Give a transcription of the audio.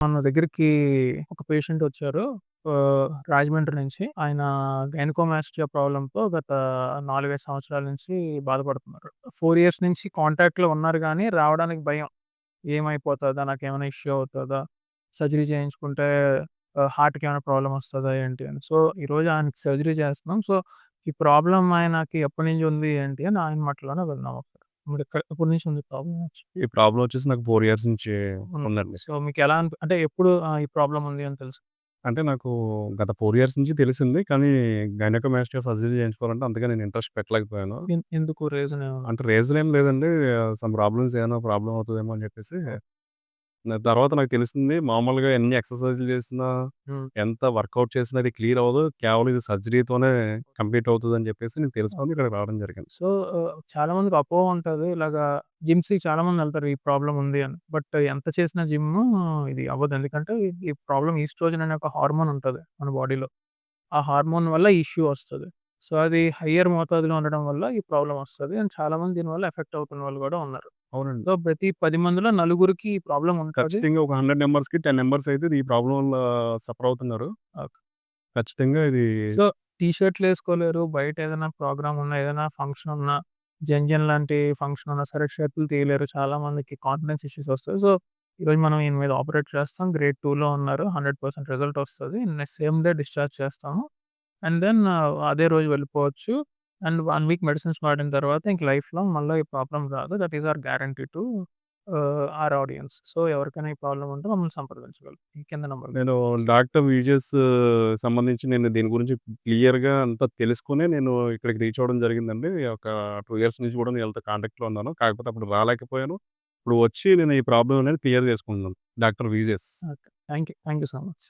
మన దగ్గరికి ఒక పేషెంట్ వచ్చారు. రాజమండ్రి నుంచి. ఆయన గైనకోమాస్టియా ప్రాబ్లమ్‌తో గత 4, 5 సంవత్సరాల నుంచి బాధపడుతున్నారు. 4 ఇయర్స్ నుంచి కాంటాక్ట్‌లో ఉన్నారు గానీ, రావడానికి భయం. ఏమైపోతదా? నాకేమైనా ఇష్యూ అవుతదా? సర్జరీ చేయించుకుంటే హార్ట్‌కి ఏమైనా ప్రాబ్లమ్ వస్తదా ఏంటి అని. సో, ఈరోజు ఆయనకి సర్జరీ చేస్తున్నాం. సో, ఈ ప్రాబ్లమ్ ఆయనకి ఎప్పటినుంచి ఉంది ఏంటి అని ఆయన మాటల్లోనే విందాం ఒకసారి. ఎప్పటి నుంచి ఉంది ప్రాబ్లమ్ వచ్చి? ఈ ప్రాబ్లమ్ వచ్చేసి నాకు 4 ఇయర్స్ నుంచి ఉంది. ఉందండి. సో, మీకెలా అంటే ఎప్పుడు ఈ ప్రాబ్లమ్ ఉంది అని తెలుసు? అంటే నాకు గత 4 ఇయర్స్ నుంచి తెలిసింది. కానీ గైనకోమాస్టియా సర్జరీ చేయించుకోవాలంటే అంతగా నేను ఇంట్రెస్ట్ పెట్టలేకపోయాను. ఎందుకు రీజన్ ఏమన్నా? అంటే రీజన్ ఏం లేదండి. సమ్ ప్రాబ్లమ్స్ ఏమైనా ప్రాబ్లమ్ అవుతదేమో అని చెప్పేసి తర్వాత నాకు తెలిసింది మామూలుగా ఎన్ని ఎక్సర్‌సైజ్‌లు చేసినా, హ్మ్. ఎంత వర్కౌట్ చేసినా అది క్లియర్ అవ్వదు. కేవలం ఇది సర్జరీతోనే కంప్లీట్ అవుతదని చెప్పేసి నేను తెలుసుకొని ఇక్కడికి రావడం జరిగింది. సో, చాలా మందికి అపోహ ఉంటది. ఇలాగా జిమ్స్‌కి చాలా మందెళ్తారు ఈ ప్రాబ్లమ్ ఉంది అని. బట్ ఎంత చేసినా జిమ్ము ఇది అవ్వదు. ఎందుకంటే ఈ ప్రాబ్లమ్ ఈస్ట్రోజన్ అనే ఒక హార్మోన్ ఉంటది మన బాడీలో. ఆ హార్మోన్ వల్ల ఈ ఇష్యూ వస్తది. సో, అది హయ్యర్ మోతాదులో ఉండడం వల్ల ఈ ప్రాబ్లమ్ వస్తది. అండ్ చాలా మంది దీనివల్ల ఎఫెక్ట్ అవుతున్న వాళ్ళు గూడా ఉన్నారు. అవునండి. సో, ప్రతి 10 మందిలో నలుగురికి ఈ ప్రాబ్లమ్ ఉంటది. ఖచ్చితంగా ఒక 100 మెంబర్స్‌కి 10 మెంబర్స్ అయితే ఈ ప్రాబ్లమ్ వల్ల సఫర్ అవుతున్నారు. ఓకే. ఖచ్చితంగా ఇది సో, టీ షర్ట్‌లేసుకోలేరు. బయట ఏదైనా ప్రోగ్రామ్ ఉన్నా, ఏదైనా ఫంక్షన్ ఉన్నా, జంజన్ లాంటి ఫంక్షన్ ఉన్నా సరే షర్టులు తీయలేరు. చాలా మందికి కాన్ఫిడెన్స్ ఇష్యూస్ వస్తాయి. సో, ఈరోజు మనం ఈయన మీద ఆపరేట్ చేస్తాం. గ్రేడ్ 2లో ఉన్నారు. 100% రిజల్ట్ వస్తది. సేమ్ డే డిశ్చార్జ్ చేస్తాము. అండ్ దెన్ అదే రోజు వెళ్ళిపోవచ్చు. అండ్ 1 వీక్ మెడిసిన్స్ వాడిన తర్వాత ఇంక లైఫ్ లాంగ్ మళ్ళా ఈ ప్రాబ్లమ్ రాదు. That is our guarantee to our audience. So, ఎవరికైనా ఈ ప్రాబ్లమ్ ఉంటే మమ్మల్ని సంప్రదించగలరు. ఈ కింద నంబర్‌కి. నేను డాక్టర్ విజెస్ సంబంధించి నేను దీని గురించి క్లియర్‌గా అంతా తెలుసుకొనే నేను ఇక్కడికి రీచ్ అవ్వడం జరిగిందండి. ఒక 2 ఇయర్స్ నుంచి కూడా నేను వీళ్ళతో కాంటాక్ట్‌లో ఉన్నాను. కాకపోతే అప్పుడు రాలేకపోయాను. ఇప్పుడు వచ్చి నేను ఈ ప్రాబ్లమ్ అనేది క్లియర్ చేసుకుంటున్నాను. డాక్టర్ విజెస్. Okay. Thank you. Thank you so much.